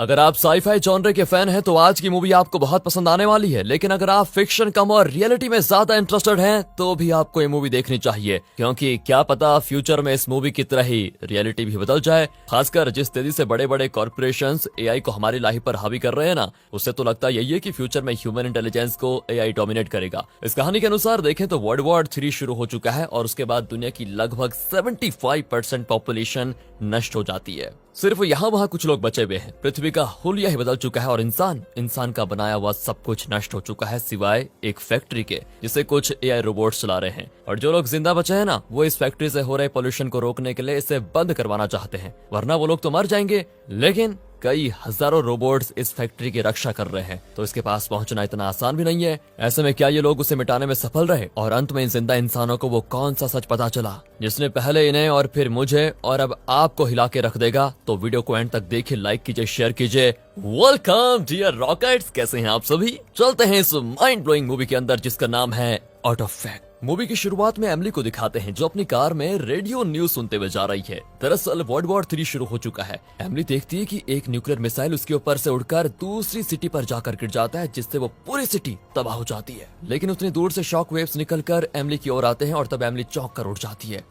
अगर आप sci fi genre के फैन हैं तो आज की मूवी आपको बहुत पसंद आने वाली है, लेकिन अगर आप फिक्शन कम और रियलिटी में ज्यादा इंटरेस्टेड हैं तो भी आपको ये मूवी देखनी चाहिए, क्योंकि क्या पता फ्यूचर में इस मूवी की तरह ही रियलिटी भी बदल जाए। खासकर जिस तेजी से बड़े बड़े कॉर्पोरेशंस एआई को हमारी लाइफ पर हावी कर रहे हैं ना, उससे तो लगता यही है कि फ्यूचर में ह्यूमन इंटेलिजेंस को एआई डोमिनेट करेगा। इस कहानी के अनुसार देखें तो वर्ल्ड वॉर 3 शुरू हो चुका है और उसके बाद दुनिया की लगभग 75% पॉपुलेशन नष्ट हो जाती है। सिर्फ यहाँ वहाँ कुछ लोग बचे हुए हैं। पृथ्वी का हुलिया ही बदल चुका है और इंसान का बनाया हुआ सब कुछ नष्ट हो चुका है, सिवाय एक फैक्ट्री के जिसे कुछ एआई रोबोट्स चला रहे हैं। और जो लोग जिंदा बचे हैं ना, वो इस फैक्ट्री से हो रहे पोल्यूशन को रोकने के लिए इसे बंद करवाना चाहते हैं, वरना वो लोग तो मर जाएंगे। लेकिन कई हजारों रोबोट्स इस फैक्ट्री की रक्षा कर रहे हैं, तो इसके पास पहुंचना इतना आसान भी नहीं है। ऐसे में क्या ये लोग उसे मिटाने में सफल रहे? और अंत में इन जिंदा इंसानों को वो कौन सा सच पता चला जिसने पहले इन्हें और फिर मुझे और अब आपको हिला के रख देगा? तो वीडियो को एंड तक देखिए, लाइक कीजिए, शेयर कीजिए। वेलकम डियर रॉकेट्स, कैसे हैं आप सभी? चलते हैं इस माइंड ब्लोइंग मूवी के अंदर जिसका नाम है आउट ऑफ फैक्ट। मूवी की शुरुआत में एमिली को दिखाते हैं जो अपनी कार में रेडियो न्यूज सुनते हुए जा रही है। दरअसल वर्ल्ड वॉर 3 शुरू हो चुका है। एमिली देखती है कि एक न्यूक्लियर मिसाइल उसके ऊपर से उड़कर दूसरी सिटी पर जाकर गिर जाता है, जिससे वो पूरी सिटी तबाह हो जाती है। लेकिन उतनी दूर से शॉक वेव्स निकलकर एमिली की ओर आते हैं और तब एमिली चौंक कर उठ जाती है।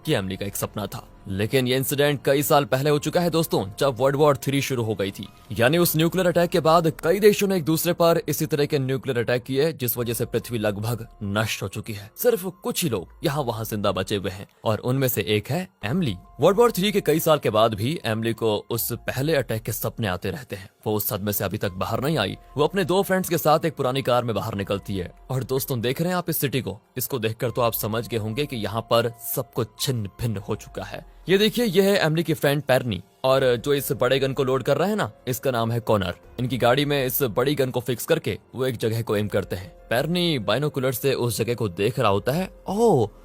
ये एमिली का एक सपना था, लेकिन ये इंसिडेंट कई साल पहले हो चुका है दोस्तों, जब वर्ल्ड वॉर 3 शुरू हो गई थी। यानी उस न्यूक्लियर अटैक के बाद कई देशों ने एक दूसरे पर इसी तरह के न्यूक्लियर अटैक किए, जिस वजह से पृथ्वी लगभग नष्ट हो चुकी है। सिर्फ कुछ ही लोग यहाँ वहाँ जिंदा बचे हुए हैं और उनमें से एक है एमिली। वर्ल्ड वॉर 3 के कई साल के बाद भी एमिली को उस पहले अटैक के सपने आते रहते हैं। वो उस सदमे से अभी तक बाहर नहीं आई। वो अपने 2 फ्रेंड्स के साथ एक पुरानी कार में बाहर निकलती है। और दोस्तों देख रहे हैं आप इस सिटी को, इसको देखकर तो आप समझ गए होंगे कि यहाँ पर सब कुछ छिन्न भिन्न हो चुका है। ये देखिए, ये है एमिली की फ्रेंड पेरनी, और जो इस बड़े गन को लोड कर रहा है ना, इसका नाम है कॉनर। इनकी गाड़ी में इस बड़ी गन को फिक्स करके वो एक जगह को एम करते हैं। पेरनी बाइनोकुलर से उस जगह को देख रहा होता है।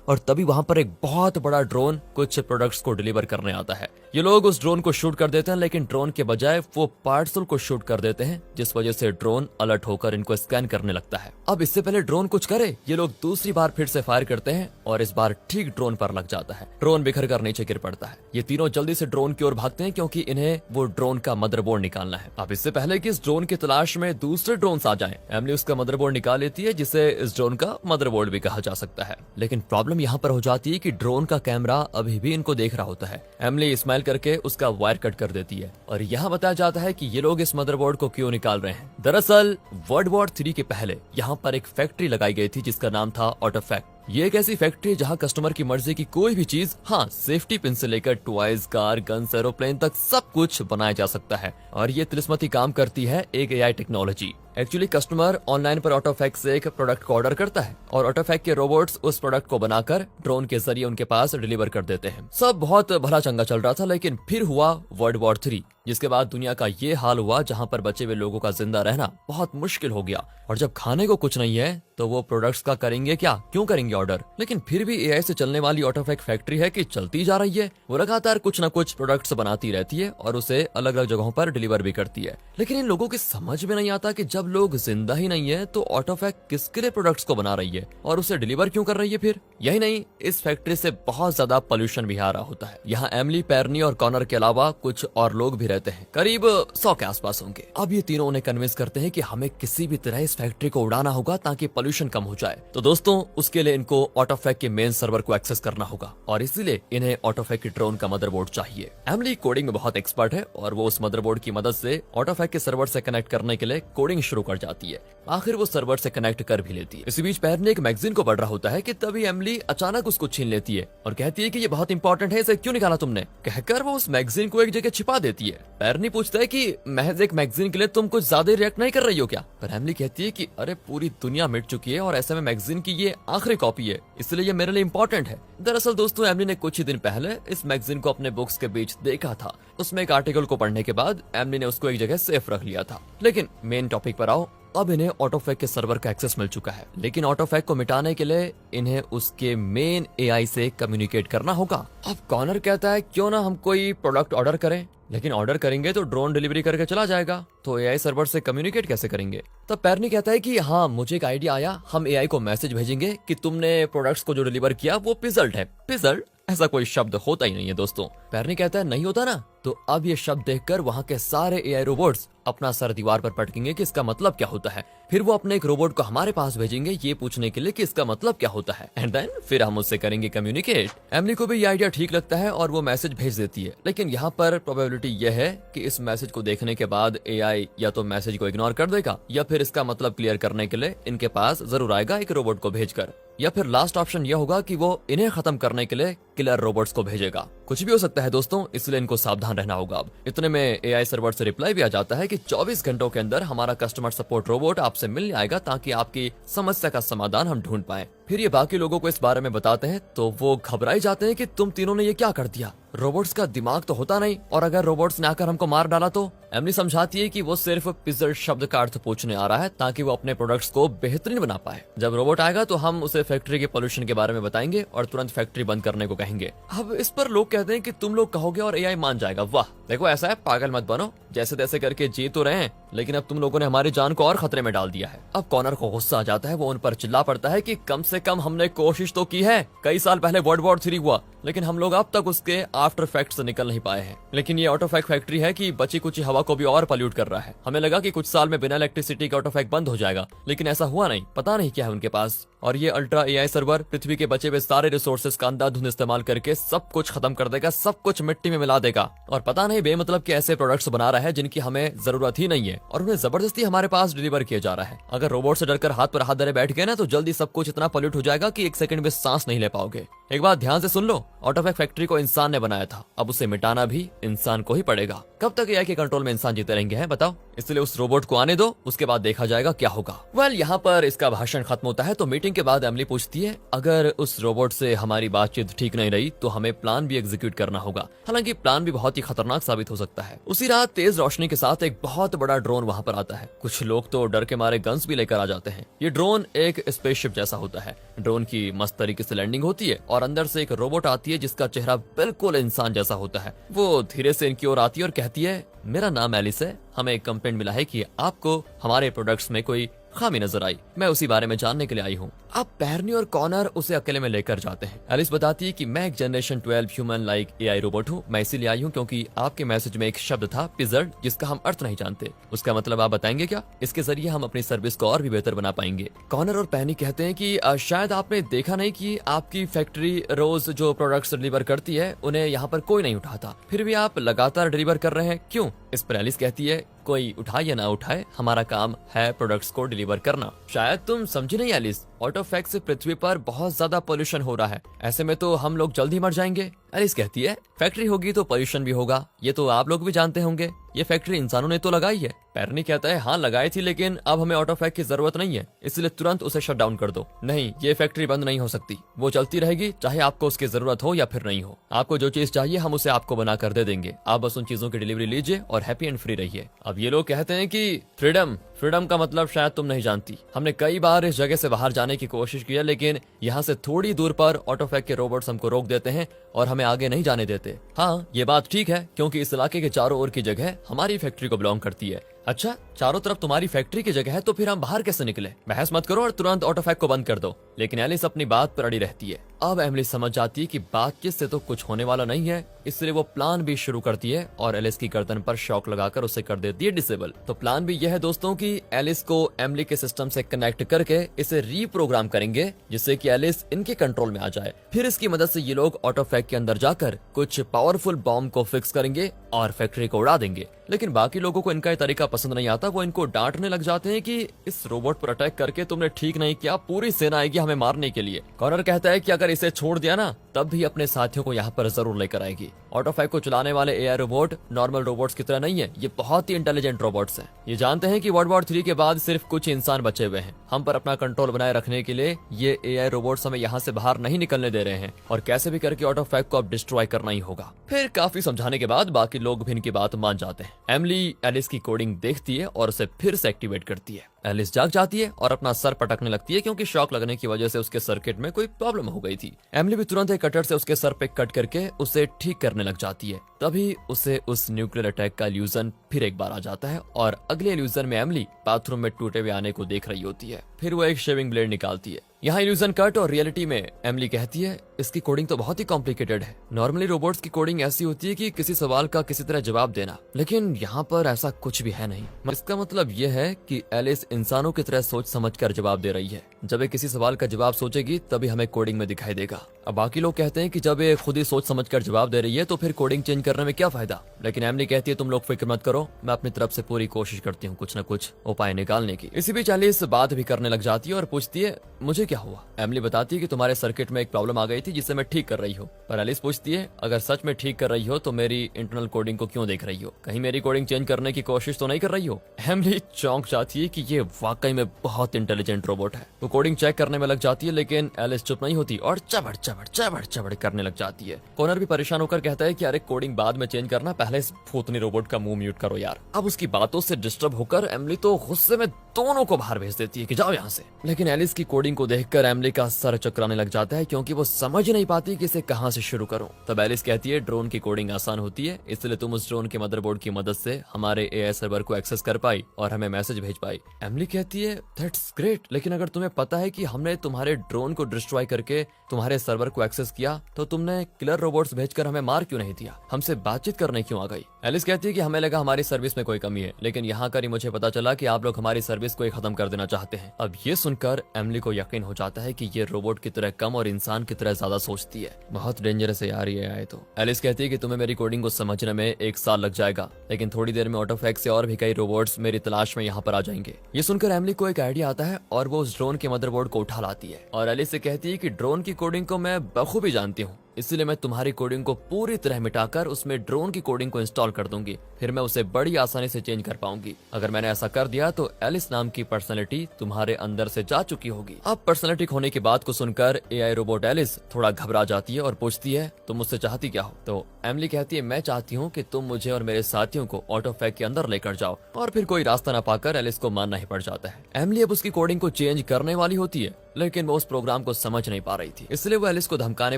और तभी वहां पर एक बहुत बड़ा ड्रोन कुछ प्रोडक्ट्स को डिलीवर करने आता है। ये लोग उस ड्रोन को शूट कर देते हैं, लेकिन ड्रोन के बजाय वो पार्सल को शूट कर देते हैं, जिस वजह से ड्रोन अलर्ट होकर इनको स्कैन करने लगता है। अब इससे पहले ड्रोन कुछ करे, ये लोग दूसरी बार फिर से फायर करते हैं और इस बार ठीक ड्रोन पर लग जाता है। ड्रोन बिखर कर नीचे गिर पड़ता है। ये तीनों जल्दी से ड्रोन की ओर भागते हैं, क्योंकि इन्हें वो ड्रोन का मदरबोर्ड निकालना है। अब इससे पहले कि इस ड्रोन की तलाश में दूसरे ड्रोन आ जाएं, एमिली उसका मदरबोर्ड निकाल लेती है, जिसे इस ड्रोन का मदरबोर्ड भी कहा जा सकता है। लेकिन प्रॉब्लम यहाँ पर हो जाती है कि ड्रोन का कैमरा अभी भी इनको देख रहा होता है। एमिली स्माइल करके उसका वायर कट कर देती है और यहाँ बताया जाता है कि ये लोग इस मदरबोर्ड को क्यों निकाल रहे हैं। दरअसल वर्ल्ड वॉर 3 के पहले यहाँ पर एक फैक्ट्री लगाई गई थी जिसका नाम था आउट ऑफ फैक्ट। ये एक ऐसी फैक्ट्री है जहाँ कस्टमर की मर्जी की कोई भी चीज, हाँ सेफ्टी पिन से लेकर टॉयज, कार, गन्स, एरोप्लेन तक सब कुछ बनाया जा सकता है। और ये तिलिस्मती काम करती है एक AI technology. Actually customer online पर ऑटोफैक्ट से एक प्रोडक्ट को ऑर्डर करता है और ऑटोफैक्ट के रोबोट्स उस प्रोडक्ट को बनाकर ड्रोन के जरिए उनके पास डिलीवर कर देते हैं। सब बहुत भला चंगा चल रहा था, लेकिन फिर हुआ वर्ल्ड वॉर 3, जिसके बाद दुनिया का ये हाल हुआ जहाँ पर बचे हुए लोगों का जिंदा रहना बहुत मुश्किल हो गया। और जब खाने को कुछ नहीं है तो वो प्रोडक्ट्स का करेंगे क्या, क्यों करेंगे ऑर्डर? लेकिन फिर भी एआई से चलने वाली ऑटोफैक्ट फैक्ट्री है कि चलती जा रही है। वो लगातार कुछ न कुछ प्रोडक्ट्स बनाती रहती है और उसे अलग अलग जगहों पर डिलीवर भी करती है। लेकिन इन लोगों की समझ में नहीं आता कि जब लोग जिंदा ही नहीं है तो ऑटोफैक्ट किसके लिए प्रोडक्ट्स को बना रही है और उसे डिलीवर क्यों कर रही है फिर? यही नहीं, इस फैक्ट्री से बहुत ज्यादा पोल्यूशन भी आ रहा होता है। यहाँ एमिली, पेरनी और कॉनर के अलावा कुछ और लोग भी रहते हैं, करीब 100 के आसपास होंगे। अब ये तीनों उन्हें कन्विंस करते हैं कि हमें किसी भी तरह इस फैक्ट्री को उड़ाना होगा ताकि पोल्यूशन कम हो जाए। तो दोस्तों उसके लिए इनको ऑटोफैक्ट के मेन सर्वर को एक्सेस करना होगा और इसीलिए इन्हें ऑटोफैक्ट के ड्रोन का मदरबोर्ड चाहिए। एमिली कोडिंग में बहुत एक्सपर्ट है और वो उस मदरबोर्ड की मदद से ऑटोफैक्ट के सर्वर से कनेक्ट करने के लिए कोडिंग शुरू कर जाती है। आखिर वो सर्वर से कनेक्ट कर भी लेती है। इसी बीच पेरनी एक मैगजीन को पढ़ रहा होता है कि तभी एमिली अचानक उसको छीन लेती है और कहती है कि ये बहुत इंपॉर्टेंट है, इसे क्यों निकाला तुमने? कहकर वो उस मैगजीन को एक जगह छिपा देती है। पेरनी पूछता है कि महज एक मैगजीन के लिए तुम कुछ ज्यादा रिएक्ट नहीं कर रही हो क्या? पर एमिली कहती है कि अरे पूरी दुनिया मिट चुकी है और ऐसे में मैगजीन की ये आखिरी कॉपी है, इसलिए ये मेरे लिए इंपॉर्टेंट है। दरअसल दोस्तों एमिली ने कुछ ही दिन पहले इस मैगजीन को अपने बुक्स के बीच देखा था। उसमें एक आर्टिकल को पढ़ने के बाद एमिली ने उसको एक जगह सेफ रख लिया था। लेकिन मेन टॉपिक पर आओ। अब इन्हें ऑटोफैक्ट के सर्वर का एक्सेस मिल चुका है, लेकिन ऑटोफैक्ट को मिटाने के लिए इन्हें उसके मेन एआई से कम्युनिकेट करना होगा। अब कॉनर कहता है क्यों ना हम कोई प्रोडक्ट ऑर्डर करें, लेकिन ऑर्डर करेंगे तो ड्रोन डिलीवरी करके चला जाएगा, तो एआई सर्वर से कम्युनिकेट कैसे करेंगे? तब पेरनी कहता है कि हाँ मुझे एक आइडिया आया, हम एआई को मैसेज भेजेंगे कि तुमने प्रोडक्ट्स को जो डिलीवर किया वो पिजल्ट है। पिजल्ट? ऐसा कोई शब्द होता ही नहीं है दोस्तों। पेरनी कहता है नहीं होता ना, तो अब ये शब्द देखकर वहाँ के सारे एआई रोबोट्स अपना सर दीवार पर पटकेंगे कि इसका मतलब क्या होता है। फिर वो अपने एक रोबोट को हमारे पास भेजेंगे ये पूछने के लिए कि इसका मतलब क्या होता है, एंड देन फिर हम उससे करेंगे कम्युनिकेट। एमिली को भी ये आइडिया ठीक लगता है और वो मैसेज भेज देती है, लेकिन यहाँ पर प्रोबेबिलिटी यह है कि इस मैसेज को देखने के बाद एआई या तो मैसेज को इग्नोर कर देगा या फिर इसका मतलब क्लियर करने के लिए इनके पास जरूर आएगा एक रोबोट को भेजकर, या फिर लास्ट ऑप्शन यह होगा कि वो इन्हें खत्म करने के लिए किलर रोबोट्स को भेजेगा। कुछ भी हो सकता है दोस्तों, इसलिए इनको सावधान रहना होगा। अब इतने में एआई सर्वर से रिप्लाई भी आ जाता है कि 24 घंटों के अंदर हमारा कस्टमर सपोर्ट रोबोट आपसे मिलने आएगा ताकि आपकी समस्या का समाधान हम ढूंढ पाए। फिर ये बाकी लोगों को इस बारे में बताते हैं तो वो घबराए जाते हैं कि तुम तीनों ने ये क्या कर दिया, रोबोट्स का दिमाग तो होता नहीं, और अगर रोबोट्स ने आकर हमको मार डाला तो। एमिली समझाती है कि वो सिर्फ पिजल शब्द का अर्थ पूछने आ रहा है ताकि वो अपने प्रोडक्ट्स को बेहतरीन बना पाए। जब रोबोट आएगा तो हम उसे फैक्ट्री के पोल्यूशन के बारे में बताएंगे और तुरंत फैक्ट्री बंद करने को कहेंगे। अब इस पर लोग कहते हैं कि तुम लोग कहोगे और एआई मान जाएगा। वाह, देखो ऐसा है, पागल मत बनो, जैसे तैसे करके जी तो रहे हैं, लेकिन अब तुम लोगों ने हमारी जान को और खतरे में डाल दिया है। अब कॉनर को गुस्सा आ जाता है, वो उन पर चिल्ला पड़ता है कि कम से कम हमने कोशिश तो की है। कई साल पहले वर्ल्ड वॉर 3 हुआ, लेकिन हम लोग अब तक उसके आफ्टर इफेक्ट से निकल नहीं पाए हैं। लेकिन ये ऑटोफैक्ट फैक्ट्री है कि बची कुची हवा को भी और पॉल्यूट कर रहा है। हमें लगा कि कुछ साल में बिना इलेक्ट्रिसिटी का ऑटोफैक्ट बंद हो जाएगा, लेकिन ऐसा हुआ नहीं। पता नहीं क्या है उनके पास। और ये अल्ट्रा एआई सर्वर पृथ्वी के बचे हुए सारे रिसोर्सेज का अंधाधुंध इस्तेमाल करके सब कुछ खत्म कर देगा, सब कुछ मिट्टी में मिला देगा। और पता नहीं बेमतलब के ऐसे प्रोडक्ट्स बना रहा है जिनकी हमें जरूरत ही नहीं है, और उन्हें जबरदस्ती हमारे पास डिलीवर किया जा रहा है। अगर रोबोट से डरकर हाथ पर हाथ धरे बैठ गए ना तो जल्दी सब कुछ इतना पॉल्यूट हो जाएगा कि एक सेकंड में सांस नहीं ले पाओगे। एक बात ध्यान से सुन लो, ऑटोफैक्ट फैक्ट्री को इंसान ने बनाया था, अब उसे मिटाना भी इंसान को ही पड़ेगा। कब तक एआई के कंट्रोल में इंसान जीते रहेंगे हैं बताओ? इसलिए उस रोबोट को आने दो, उसके बाद देखा जाएगा क्या होगा। वेल, यहाँ पर इसका भाषण खत्म होता है तो मीटिंग के बाद एमिली पूछती है अगर उस रोबोट से हमारी बातचीत ठीक नहीं रही तो हमें प्लान भी एग्जीक्यूट करना होगा। हालांकि प्लान भी बहुत ही खतरनाक साबित हो सकता है। उसी रात तेज रोशनी के साथ एक बहुत बड़ा ड्रोन वहाँ पर आता है। कुछ लोग तो डर के मारे गन्स भी लेकर आ जाते हैं। ये ड्रोन एक स्पेसशिप जैसा होता है। ड्रोन की मस्त तरीके से लैंडिंग होती है और अंदर से एक रोबोट आती है जिसका चेहरा बिल्कुल इंसान जैसा होता है। वो धीरे से इनकी ओर आती है और कहती है मेरा नाम एलिस है, हमें एक कंप्लेंट मिला है कि आपको हमारे प्रोडक्ट्स में कोई खामी नजर आई, मैं उसी बारे में जानने के लिए आई हूँ। अब पेरनी और कॉनर उसे अकेले में लेकर जाते हैं। एलिस बताती है कि मैं एक generation 12 human like AI robot हूँ, मैं इसीलिए आई हूँ क्योंकि आपके मैसेज में एक शब्द था पिजर्ड, जिसका हम अर्थ नहीं जानते। उसका मतलब आप बताएंगे क्या? इसके जरिए हम अपनी सर्विस को और भी बेहतर बना पाएंगे। कॉनर और पेरनी कहते हैं कि शायद आपने देखा नहीं कि आपकी फैक्ट्री रोज जो प्रोडक्ट्स डिलीवर करती है उन्हें यहाँ पर कोई नहीं उठाता, फिर भी आप लगातार डिलीवर कर रहे हैं, क्यों? इस पर एलिस कहती है कोई उठाए या ना उठाए, हमारा काम है प्रोडक्ट्स को डिलीवर करना। शायद तुम समझी नहीं एलिस, ऑटोफैक्ट से पृथ्वी पर बहुत ज्यादा पोल्यूशन हो रहा है, ऐसे में तो हम लोग जल्द ही मर जाएंगे। एलिस कहती है फैक्ट्री होगी तो पोल्यूशन भी होगा, ये तो आप लोग भी जानते होंगे। ये फैक्ट्री इंसानों ने तो लगाई है। पेरनी कहता है हाँ लगाई थी, लेकिन अब हमें ऑटोफैक्ट की जरूरत नहीं है, इसलिए तुरंत उसे शट डाउन कर दो। नहीं, ये फैक्ट्री बंद नहीं हो सकती, वो चलती रहेगी चाहे आपको उसकी जरूरत हो या फिर नहीं हो। आपको जो चीज चाहिए हम उसे आपको बना कर दे देंगे, आप बस उन चीजों की डिलीवरी लीजिए और हैप्पी एंड फ्री रहिए। अब ये लोग कहते हैं कि फ्रीडम का मतलब शायद तुम नहीं जानती। हमने कई बार इस जगह से बाहर जाने की कोशिश की है, लेकिन यहाँ से थोड़ी दूर पर ऑटोफैक्ट के रोबोट्स हमको रोक देते हैं और हमें आगे नहीं जाने देते। हाँ, ये बात ठीक है क्योंकि इस इलाके के चारों ओर की जगह हमारी फैक्ट्री को बिलोंग करती है। अच्छा, चारों तरफ तुम्हारी फैक्ट्री की जगह है तो फिर हम बाहर कैसे निकले? बहस मत करो और तुरंत ऑटोफैक्ट को बंद कर दो। लेकिन एलिस अपनी बात पर अड़ी रहती है। अब एमिली समझ जाती है कि बातचीत से तो कुछ होने वाला नहीं है, इसलिए वो प्लान भी शुरू करती है और एलिस की गर्दन पर शॉक लगाकर उसे कर देती है डिसेबल। तो प्लान भी यह है दोस्तों कि एलिस को एमिली के सिस्टम से कनेक्ट करके इसे रीप्रोग्राम करेंगे जिससे कि एलिस इनके कंट्रोल में आ जाए। फिर इसकी मदद से ये लोग ऑटोफैक्ट के अंदर जाकर कुछ पावरफुल बॉम्ब को फिक्स करेंगे और फैक्ट्री को उड़ा देंगे। लेकिन बाकी लोगों को इनका ये तरीका पसंद नहीं आता, वो इनको डांटने लग जाते हैं कि इस रोबोट पर अटैक करके तुमने ठीक नहीं किया, पूरी सेना आएगी हमें मारने के लिए। कॉनर कहता है कि अगर इसे छोड़ दिया ना तब भी अपने साथियों को यहाँ पर जरूर लेकर आएगी। ऑटोफैक्ट को चलाने वाले एआई रोबोट नॉर्मल रोबोट्स की तरह नहीं है, ये बहुत ही इंटेलिजेंट रोबोट्स हैं। ये जानते हैं कि वर्ल्ड वॉर 3 के बाद सिर्फ कुछ इंसान बचे हुए हैं। हम पर अपना कंट्रोल बनाए रखने के लिए ये एआई रोबोट्स हमें यहाँ से बाहर नहीं निकलने दे रहे हैं और कैसे भी करके ऑटोफैक्ट को अब डिस्ट्रॉय करना ही होगा। फिर काफी समझाने के बाद बाकी लोग भी इनकी बात मान जाते हैं। एमिली एलिस की कोडिंग देखती है और उसे फिर से एक्टिवेट करती है। एलिस जाग जाती है और अपना सर पटकने लगती है क्योंकि शॉक लगने की वजह से उसके सर्किट में कोई प्रॉब्लम हो गई थी। एमिली भी तुरंत एक कटर से उसके सर पे कट करके उसे ठीक करने लग जाती है। तभी उसे उस न्यूक्लियर अटैक का इल्यूजन फिर एक बार आ जाता है और अगले इल्यूजन में एमिली बाथरूम में टूटे हुए आने को देख रही होती है। फिर वो एक शेविंग ब्लेड निकालती है। यहाँ इल्यूजन कट और रियलिटी में एमिली कहती है इसकी कोडिंग तो बहुत ही कॉम्प्लिकेटेड है। नॉर्मली रोबोट्स की कोडिंग ऐसी होती है कि किसी सवाल का किसी तरह जवाब देना, लेकिन यहाँ पर ऐसा कुछ भी है नहीं। इसका मतलब यह है कि एलिस इंसानों की तरह सोच समझकर जवाब दे रही है। जब ये किसी सवाल का जवाब सोचेगी तभी हमें कोडिंग में दिखाई देगा। अब बाकी लोग कहते हैं कि जब ये खुद ही सोच समझकर जवाब दे रही है तो फिर कोडिंग चेंज करने में क्या फायदा, लेकिन एमिली कहती है तुम लोग फिक्र मत करो, मैं अपनी तरफ से पूरी कोशिश करती हूँ कुछ न कुछ उपाय निकालने की। इसी बीच एलिस बात भी करने लग जाती है और पूछती है मुझे क्या हुआ। एमिली बताती है कि तुम्हारे सर्किट में एक प्रॉब्लम आ गई थी जिसे मैं ठीक कर रही हूँ। पर एलिस पूछती है अगर सच में ठीक कर रही हो तो मेरी इंटरनल कोडिंग को क्यों देख रही हो, कहीं मेरी कोडिंग चेंज करने की कोशिश तो नहीं कर रही हो। एमिली चौंक जाती है कि ये वाकई में बहुत इंटेलिजेंट रोबोट है। वो कोडिंग चेक करने में लग जाती है, लेकिन एलिस चुप नहीं होती और चबड़ चबड़ चबड़ चबड़ करने लग जाती है। कॉनर भी परेशान होकर कहता है कि अरे कोडिंग बाद में चेंज करना, पहले इस भूतनी रोबोट का मुंह म्यूट करो यार। अब उसकी बातों से डिस्टर्ब होकर एमिली तो गुस्से में दोनों को बाहर भेज देती है कि जाओ यहाँ से। लेकिन एलिस की कोडिंग को देखकर एमिली का सर चकराने लग जाता है क्योंकि वो समझ नहीं पाती कि इसे कहाँ से शुरू करूं। तब एलिस कहती है ड्रोन की कोडिंग आसान होती है, इसलिए तुम उस ड्रोन के मदरबोर्ड की मदद से हमारे एआई सर्वर को एक्सेस कर पाई और हमें मैसेज भेज पाई। एमिली कहती है दैट्स ग्रेट, लेकिन अगर तुम्हें पता है कि हमने तुम्हारे ड्रोन को डिस्ट्रॉय करके तुम्हारे सर्वर को एक्सेस किया तो तुमने किलर रोबोट्स भेजकर हमें मार क्यों नहीं दिया, हमसे बातचीत करने क्यों आ गई। एलिस कहती है कि हमें लगा हमारी सर्विस में कोई कमी है, लेकिन यहाँ कर ही मुझे पता चला कि आप लोग हमारी सर्विस को ही खत्म कर देना चाहते हैं। अब ये सुनकर एमिली को यकीन हो जाता है कि ये रोबोट की तरह कम और इंसान की तरह ज्यादा सोचती है। बहुत डेंजरस है यार ये आए तो। एलिस कहती है कि तुम्हें मेरी कोडिंग को समझने में 1 साल लग जाएगा, लेकिन थोड़ी देर में ऑटोफैक्ट से और भी कई रोबोट्स मेरी तलाश में यहाँ पर आ जाएंगे। ये सुनकर एमिली को एक आइडिया आता है और वो उस ड्रोन के मदरबोर्ड को उठा लाती है और एलिस से कहती है कि ड्रोन की कोडिंग को मैं बखूबी जानती हूँ, इसलिए मैं तुम्हारी कोडिंग को पूरी तरह मिटाकर उसमें ड्रोन की कोडिंग को इंस्टॉल कर दूंगी, फिर मैं उसे बड़ी आसानी से चेंज कर पाऊंगी। अगर मैंने ऐसा कर दिया तो एलिस नाम की पर्सनैलिटी तुम्हारे अंदर से जा चुकी होगी। अब पर्सनैलिटी खोने की बात को सुनकर एआई रोबोट एलिस थोड़ा घबरा जाती है और पूछती है तुम मुझसे चाहती क्या हो। तो एमिली कहती है मैं चाहती हूँ कि तुम मुझे और मेरे साथियों को ऑटोफैक के अंदर लेकर जाओ, और फिर कोई रास्ता न पाकर एलिस को मानना ही पड़ जाता है। एमिली अब उसकी कोडिंग को चेंज करने वाली होती है, लेकिन वो उस प्रोग्राम को समझ नहीं पा रही थी, इसलिए वो एलिस को धमकाने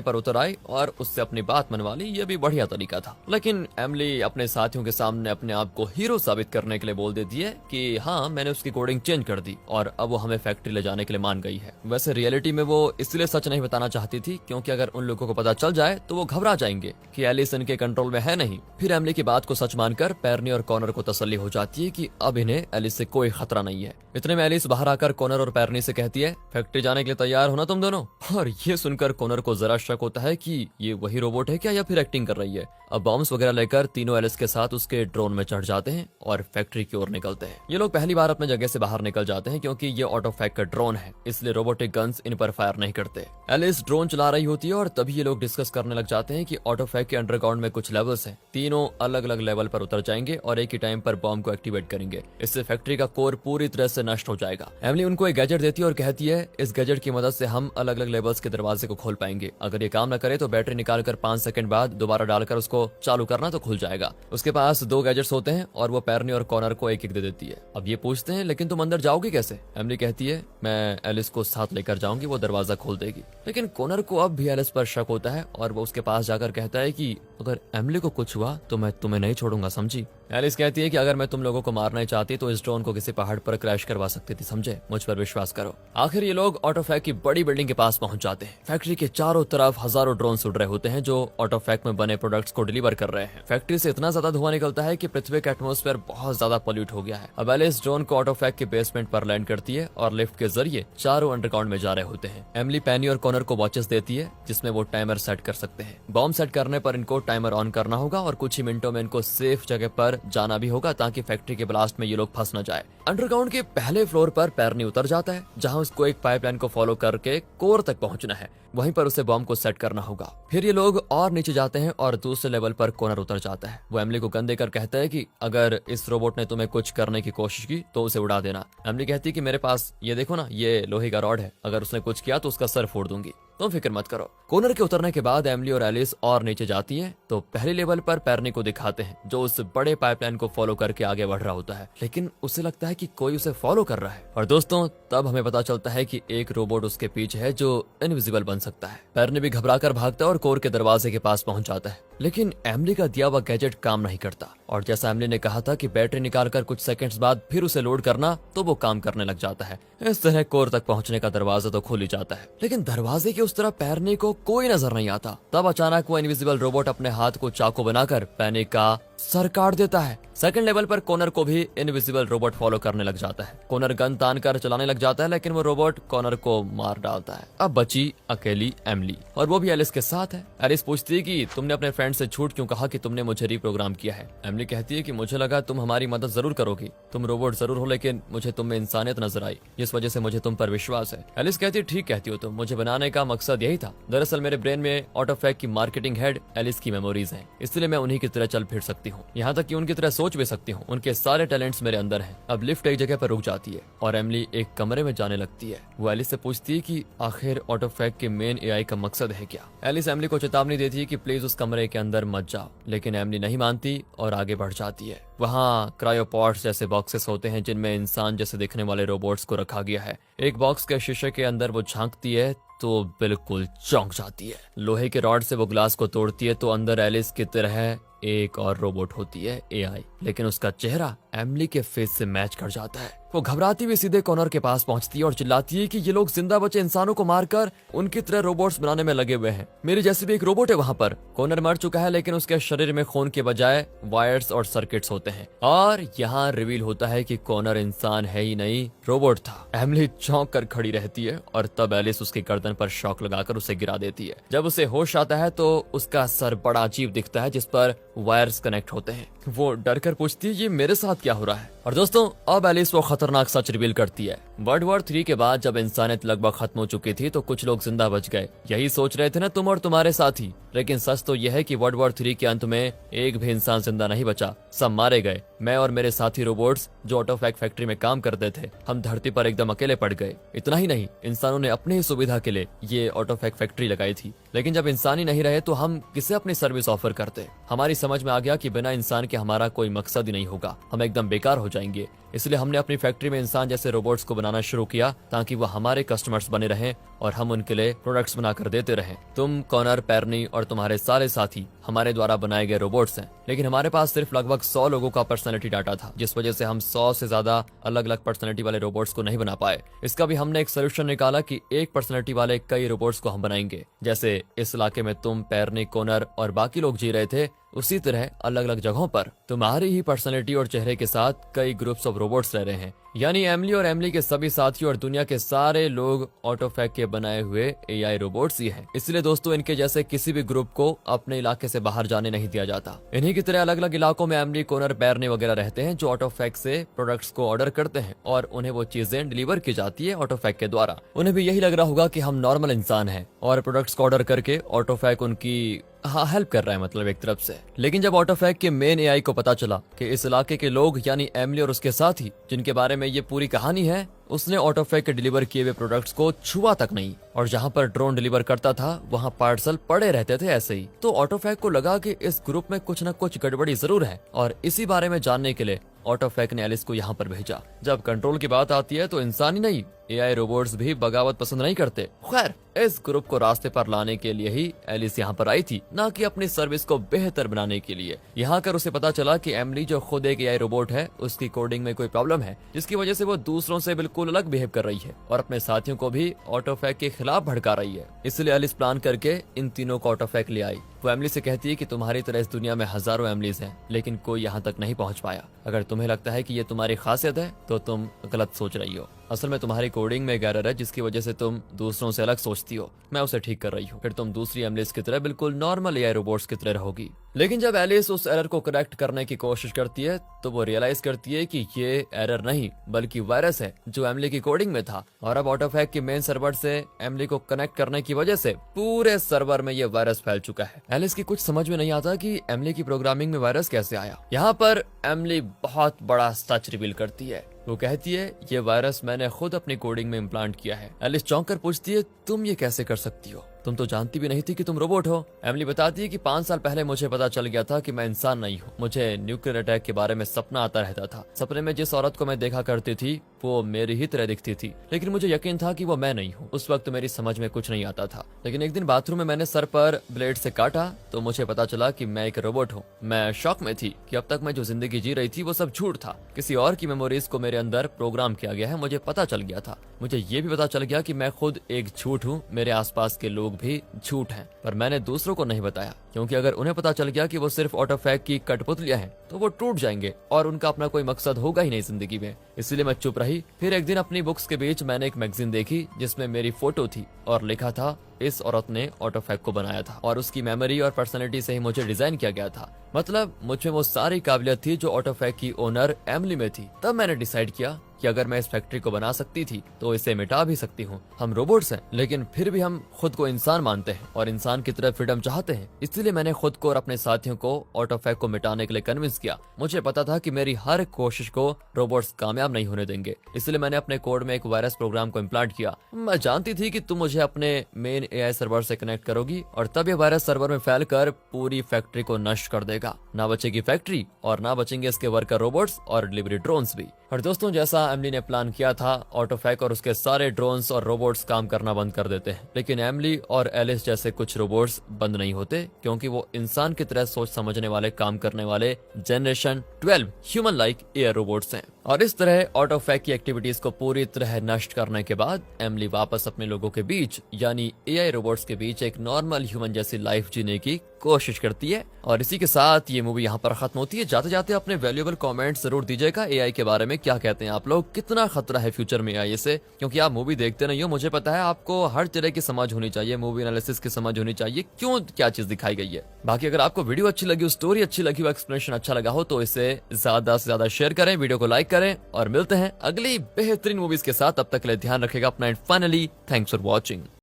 पर उतर आई और उससे अपनी बात मनवा ली। ये भी बढ़िया तरीका था, लेकिन एमिली अपने साथियों के सामने अपने आप को हीरो साबित करने के लिए बोल देती है कि हाँ मैंने उसकी कोडिंग चेंज कर दी और अब वो हमें फैक्ट्री ले जाने के लिए मान गई है। वैसे रियलिटी में वो इसलिए सच नहीं बताना चाहती थी क्योंकि अगर उन लोगों को पता चल जाए तो वो घबरा जाएंगे कि एलिस इनके कंट्रोल में है नहीं। फिर एमिली की बात को सच मानकर पेरनी और कॉनर को तसल्ली हो जाती है कि अब इन्हें एलिस से कोई खतरा नहीं है। इतने में एलिस बाहर आकर कॉनर और पेरनी से कहती है फैक्ट्री जाने के लिए तैयार हो ना तुम दोनों। और ये सुनकर कॉनर को जरा शक होता है कि ये वही रोबोट है क्या या फिर एक्टिंग कर रही है। अब बॉम्ब्स वगैरह लेकर तीनों एलिस के साथ उसके ड्रोन में चढ़ जाते हैं और फैक्ट्री की ओर निकलते हैं। ये लोग पहली बार अपने जगह से बाहर निकल जाते हैं क्योंकि ये ऑटोफैक का ड्रोन है, इसलिए रोबोटिक गन्स इन पर फायर नहीं करते। एलिस ड्रोन चला रही होती है और तभी ये लोग डिस्कस करने लग जाते हैं कि ऑटोफैक के अंडरग्राउंड में कुछ लेवल्स हैं, तीनों अलग अलग लेवल पर उतर जाएंगे और एक ही टाइम पर बॉम्ब को एक्टिवेट करेंगे। इससे फैक्ट्री का कोर पूरी तरह से नष्ट हो जाएगा। एमिली उनको एक गैजेट देती है और कहती है इस गैजेट की मदद से हम अलग अलग लेवल्स के दरवाजे को खोल पाएंगे। अगर ये काम न करे तो बैटरी निकालकर 5 सेकंड बाद दोबारा डालकर उसको चालू करना तो खुल जाएगा। उसके पास 2 गैजेट्स होते हैं और वो पेरनी और कॉनर को एक एक दे देती है। अब ये पूछते हैं लेकिन तुम अंदर जाओगी कैसे। एमिली कहती है मैं एलिस को साथ लेकर जाऊंगी, वो दरवाजा खोल देगी। लेकिन कॉनर को अब भी एलिस पर शक होता है और वो उसके पास जाकर कहता है कि अगर एमिली को कुछ हुआ तो मैं तुम्हें नहीं छोड़ूंगा, समझी। एलिस कहती है कि अगर मैं तुम लोगों को मारना चाहती तो इस ड्रोन को किसी पहाड़ पर क्रैश करवा सकती थी, समझे, मुझ पर विश्वास करो। आखिर ये लोग ऑटोफैक की बड़ी बिल्डिंग के पास पहुंच जाते हैं। फैक्ट्री के चारों तरफ हजारों ड्रोन उड़ रहे होते हैं जो ऑटोफैक में बने प्रोडक्ट्स को डिलीवर कर रहे हैं। फैक्ट्री से इतना ज्यादा धुआं निकलता है कि पृथ्वी का एटमॉस्फेयर बहुत ज्यादा पॉल्यूट हो गया है। अब एलिस ड्रोन को ऑटोफैक के बेसमेंट पर लैंड करती है और लिफ्ट के जरिए चारों अंडरग्राउंड में जा रहे होते हैं। एमिली पेनी और कॉनर को वॉचेस देती है जिसमें वो टाइमर सेट कर सकते हैं। बॉम्ब सेट करने पर इनको टाइमर ऑन करना होगा और कुछ ही मिनटों में इनको सेफ जगह पर जाना भी होगा ताकि फैक्ट्री के ब्लास्ट में ये लोग फंस न जाए। अंडरग्राउंड के पहले फ्लोर पर पेरनी उतर जाता है जहां उसको एक पाइपलाइन को फॉलो करके कोर तक पहुंचना है, वहीं पर उसे बॉम्ब को सेट करना होगा। फिर ये लोग और नीचे जाते हैं और दूसरे लेवल पर कॉनर उतर जाता है। वो एमिली को गन देकर कहता है कि अगर इस रोबोट ने तुम्हें कुछ करने की कोशिश की तो उसे उड़ा देना। एमिली कहती है कि मेरे पास ये देखो ना, ये लोहे का रॉड है, अगर उसने कुछ किया तो उसका सर फोड़ दूंगी, तुम फिक्र मत करो। कॉनर के उतरने के बाद एमिली और एलिस और नीचे जाती हैं तो पहले लेवल पर पेरनी को दिखाते हैं जो उस बड़े पाइपलाइन को फॉलो करके आगे बढ़ रहा होता है, लेकिन उसे लगता है कि कोई उसे फॉलो कर रहा है। और दोस्तों तब हमें पता चलता है कि एक रोबोट उसके पीछे है जो इनविजिबल बन सकता है। पेरनी भी घबराकर भागता है और कोर के दरवाजे के पास पहुंच जाता है। लेकिन एमली का दिया हुआ गैजेट काम नहीं करता और जैसा एमली ने कहा था कि बैटरी निकालकर कुछ सेकंड्स बाद फिर उसे लोड करना तो वो काम करने लग जाता है। इस तरह कोर तक पहुंचने का दरवाजा तो खुल ही जाता है, लेकिन दरवाजे के उस तरफ पैरने को कोई नजर नहीं आता। तब अचानक वो इनविजिबल रोबोट अपने हाथ को चाकू बनाकर पैनिक का सर काट देता है। सेकंड लेवल पर कॉनर को भी इनविजिबल रोबोट फॉलो करने लग जाता है। कॉनर गन तान कर चलाने लग जाता है, लेकिन वो रोबोट कॉनर को मार डालता है। अब बची अकेली एमली और वो भी एलिस के साथ है। एलिस पूछती है कि तुमने अपने फ्रेंड से झूठ क्यों कहा कि तुमने मुझे रिप्रोग्राम किया है। एमली कहती है कि मुझे लगा तुम हमारी मदद जरूर करोगी, तुम रोबोट जरूर हो लेकिन मुझे तुम में इंसानियत नजर आई, इस वजह से मुझे तुम पर विश्वास है। एलिस कहती है ठीक कहती हो तुम, मुझे बनाने का मकसद यही था। दरअसल मेरे ब्रेन में ऑटोफैक की मार्केटिंग हेड एलिस की मेमोरीज हैं, इसलिए मैं उन्हीं की तरह चल फिर सकती हूँ, यहाँ तक कि उनकी तरह सोच भी सकती हूँ। उनके सारे टैलेंट्स मेरे अंदर हैं। अब लिफ्ट एक जगह पर रुक जाती है और एमली एक कमरे में जाने लगती है। वो एलिस से पूछती है कि आखिर ऑटोफैक के मेन एआई का मकसद है क्या। एलिस एमली को चेतावनी देती है कि प्लीज उस कमरे के अंदर मत जाओ, लेकिन एमली नहीं मानती और आगे बढ़ जाती है। वहाँ क्रायोपॉड्स जैसे बॉक्सेस होते हैं जिनमें इंसान जैसे दिखने वाले रोबोट्स को रखा गया है। एक बॉक्स के शीशे के अंदर वो झांकती है तो बिल्कुल चौंक जाती है। लोहे के रॉड से वो ग्लास को तोड़ती है तो अंदर एलिस की तरह एक और रोबोट होती है एआई, लेकिन उसका चेहरा एमली के फेस से मैच कर जाता है। वो घबराती हुई सीधे कॉनर के पास पहुंचती है और चिल्लाती है कि ये लोग जिंदा बचे इंसानों को मारकर उनकी तरह रोबोट्स बनाने में लगे हुए हैं। मेरी जैसी भी एक रोबोट है वहाँ पर। कॉनर मर चुका है, लेकिन उसके शरीर में खून के बजाय वायर्स और सर्किट्स होते हैं और यहाँ रिवील होता है कि कॉनर इंसान है ही नहीं, रोबोट था। एमली चौंक कर खड़ी रहती है और तब एलिस उसकी गर्दन पर शॉक लगाकर उसे गिरा देती है। जब उसे होश आता है तो उसका सर बड़ा अजीब दिखता है जिस पर वायर्स कनेक्ट होते हैं। वो डर कर पूछती है ये मेरे साथ क्या हो रहा है। और दोस्तों अब एलिस वो खतरनाक सच रिवील करती है। वर्ल्ड वॉर 3 के बाद जब इंसानियत लगभग खत्म हो चुकी थी तो कुछ लोग जिंदा बच गए, यही सोच रहे थे ना तुम और तुम्हारे साथी। लेकिन सच तो यह है कि वर्ल्ड वॉर 3 के अंत में एक भी इंसान जिंदा नहीं बचा, सब मारे गए। मैं और मेरे साथी रोबोट्स जो ऑटोफैक फैक्ट्री में काम करते थे, हम धरती पर एकदम अकेले पड़ गए। इतना ही नहीं, इंसानों ने अपनी ही सुविधा के लिए ये ऑटोफैक फैक्ट्री लगाई थी, लेकिन जब इंसान ही नहीं रहे तो हम किसे अपनी सर्विस ऑफर करते। हमारी समझ में आ गया कि बिना इंसान के हमारा कोई मकसद ही नहीं होगा, हम एकदम बेकार हो जाएंगे। इसलिए हमने अपनी फैक्ट्री में इंसान जैसे रोबोट्स को बनाना शुरू किया ताकि वो हमारे कस्टमर्स बने रहें और हम उनके लिए प्रोडक्ट्स बनाकर देते रहें। तुम, कॉनर, पैरनी और तुम्हारे सारे साथी हमारे द्वारा बनाए गए रोबोट्स हैं, लेकिन हमारे पास सिर्फ लगभग 100 लोगों का पर्सनैलिटी डाटा था, जिस वजह से हम 100 से ज्यादा अलग अलग पर्सनैलिटी वाले रोबोट्स को नहीं बना पाए। इसका भी हमने एक सोल्यूशन निकाला कि एक पर्सनैलिटी वाले कई रोबोट्स को हम बनाएंगे। जैसे इस इलाके में तुम, पैरनी, कॉनर और बाकी लोग जी रहे थे, उसी तरह अलग अलग जगहों पर तुम्हारी ही पर्सनैलिटी और चेहरे के साथ कई ग्रुप्स ऑफ रोबोट्स रह रहे हैं। यानी एमली और एमली के सभी साथी और दुनिया के सारे लोग ऑटोफैक के बनाए हुए एआई रोबोट्स ही हैं। इसलिए दोस्तों इनके जैसे किसी भी ग्रुप को अपने इलाके से बाहर जाने नहीं दिया जाता। इन्हीं की तरह अलग अलग इलाकों में एमली, कॉनर, पैरनी वगैरह रहते हैं जो ऑटोफैक से प्रोडक्ट्स को ऑर्डर करते हैं और उन्हें वो चीजें डिलीवर की जाती है ऑटोफैक के द्वारा। उन्हें भी यही लग रहा होगा कि हम नॉर्मल इंसान हैं और प्रोडक्ट्स को ऑर्डर करके ऑटोफैक उनकी हेल्प कर रहा है, मतलब एक तरफ से। लेकिन जब ऑटोफैक के मेन एआई को पता चला कि इस इलाके के लोग यानी एमली और उसके साथी जिनके बारे में ये पूरी कहानी है, उसने ऑटोफैक के डिलीवर किए हुए प्रोडक्ट्स को छुआ तक नहीं और जहां पर ड्रोन डिलीवर करता था वहां पार्सल पड़े रहते थे ऐसे ही। तो ऑटोफैक को लगा कि इस ग्रुप में कुछ न कुछ गड़बड़ी जरूर है और इसी बारे में जानने के लिए ऑटोफैक ने एलिस को यहाँ पर भेजा। जब कंट्रोल की बात आती है तो इंसान ही नहीं, एआई रोबोट्स भी बगावत पसंद नहीं करते। खैर, इस ग्रुप को रास्ते पर लाने के लिए ही एलिस यहाँ पर आई थी, ना कि अपनी सर्विस को बेहतर बनाने के लिए। यहाँ कर उसे पता चला कि एमली जो खुद एक एआई रोबोट है, उसकी कोडिंग में कोई प्रॉब्लम है जिसकी वजह से वो दूसरों से बिल्कुल अलग बिहेव कर रही है और अपने साथियों को भी ऑटोफैक के खिलाफ भड़का रही है। इसलिए एलिस प्लान करके इन तीनों को ऑटोफैक ले आई। वो एमली से कहती है कि तुम्हारी तरह इस दुनिया में हजारों एमलीज हैं, लेकिन कोई यहाँ तक नहीं पहुँच पाया। अगर तुम्हें लगता है कि ये तुम्हारी खासियत है तो तुम गलत सोच रही हो। असल में तुम्हारी कोडिंग में एक एरर है जिसकी वजह से तुम दूसरों से अलग सोचती हो। मैं उसे ठीक कर रही हूँ, फिर तुम दूसरी एमलीज की तरह बिल्कुल नॉर्मल एआई रोबोट्स की तरह रहोगी। लेकिन जब एलिस उस एरर को करेक्ट करने की कोशिश करती है तो वो रियलाइज करती है कि ये एरर नहीं बल्कि वायरस है जो एमली की कोडिंग में था और अब ऑटोफैक के मेन सर्वर से एमली को कनेक्ट करने की वजह से पूरे सर्वर में ये वायरस फैल चुका है। एलिस की कुछ समझ में नहीं आता कि एमली की प्रोग्रामिंग में वायरस कैसे आया। यहाँ पर एमली बहुत बड़ा सच रिवील करती है। वो कहती है ये वायरस मैंने खुद अपनी कोडिंग में इम्प्लांट किया है। एलिस चौंक कर पूछती है तुम ये कैसे कर सकती हो। तुम तो जानती भी नहीं थी कि तुम रोबोट हो। एमिली बताती है कि 5 साल पहले मुझे पता चल गया था कि मैं इंसान नहीं हूँ। मुझे न्यूक्लियर अटैक के बारे में सपना आता रहता था। सपने में जिस औरत को मैं देखा करती थी वो मेरी ही तरह दिखती थी, लेकिन मुझे यकीन था कि वो मैं नहीं हूँ। उस वक्त मेरी समझ में कुछ नहीं आता था, लेकिन एक दिन बाथरूम में मैंने सर पर ब्लेड से काटा तो मुझे पता चला कि मैं एक रोबोट हूँ। मैं शॉक में थी कि अब तक मैं जो जिंदगी जी रही थी वो सब झूठ था। किसी और की मेमोरीज को मेरे अंदर प्रोग्राम किया गया है। मुझे पता चल गया था, मुझे ये भी पता चल गया कि मैं खुद एक झूठ हूँ, मेरे आसपास के लोग भी झूठ हैं। पर मैंने दूसरों को नहीं बताया, क्योंकि अगर उन्हें पता चल गया कि वो सिर्फ ऑटोफैक की कठपुतलियां हैं तो वो टूट जाएंगे और उनका अपना कोई मकसद होगा ही नहीं जिंदगी में। इसलिए मैं चुप रही। फिर एक दिन अपनी बुक्स के बीच मैंने एक मैगजीन देखी जिसमें मेरी फोटो थी और लिखा था इस औरत ने ऑटोफैक को बनाया था और उसकी मेमोरी और पर्सनालिटी से ही मुझे डिजाइन किया गया था। मतलब मुझमें वो सारी काबिलियत थी जो ऑटोफैक की ओनर एमिली में थी। तब मैंने डिसाइड किया कि अगर मैं इस फैक्ट्री को बना सकती थी तो इसे मिटा भी सकती हूँ। हम रोबोट्स हैं, लेकिन फिर भी हम खुद को इंसान मानते हैं और इंसान की तरफ फ्रीडम चाहते हैं। इसलिए मैंने खुद को और अपने साथियों को ऑटोफैक को मिटाने के लिए कन्विंस किया। मुझे पता था कि मेरी हर कोशिश को रोबोट्स कामयाब नहीं होने देंगे, इसलिए मैंने अपने कोड में एक वायरस प्रोग्राम को इम्प्लांट किया। मैं जानती थी कि तुम मुझे अपने मेन एआई सर्वर से कनेक्ट करोगी और तब ये वायरस सर्वर में फैलकर पूरी फैक्ट्री को नष्ट कर देगा। ना बचेगी फैक्ट्री और ना बचेंगे इसके वर्कर रोबोट्स और डिलीवरी ड्रोन्स भी। और दोस्तों, जैसा एमिली ने प्लान किया था, ऑटोफैक और उसके सारे ड्रोन्स और रोबोट्स काम करना बंद कर देते हैं। लेकिन एमिली और एलिस जैसे कुछ रोबोट्स बंद नहीं होते, क्योंकि वो इंसान की तरह सोच समझने वाले, काम करने वाले generation 12 human like air robots हैं। और इस तरह ऑटोफैक की एक्टिविटीज को पूरी तरह नष्ट करने के बाद एमिली वापस अपने लोगों के बीच यानी एआई रोबोट्स के बीच एक नॉर्मल ह्यूमन जैसी लाइफ जीने की कोशिश करती है। और इसी के साथ ये मूवी यहाँ पर खत्म होती है। जाते जाते अपने वैल्यूएबल कमेंट्स जरूर दीजिएगा एआई के बारे में। क्या कहते हैं आप लोग, कितना खतरा है फ्यूचर में एआई से? क्योंकि आप मूवी देखते नहीं हो, मुझे पता है आपको हर तरह की समझ होनी चाहिए, मूवी एनालिसिस की समझ होनी चाहिए, क्यों क्या चीज दिखाई गई है। बाकी अगर आपको वीडियो अच्छी लगी, स्टोरी अच्छी लगी, एक्सप्लेनेशन अच्छा लगा हो तो इसे ज्यादा से ज्यादा शेयर करें, वीडियो को लाइक करें और मिलते हैं अगली बेहतरीन मूवीज के साथ। तब तक के लिए ध्यान रखेगा अपना and finally thanks for watching.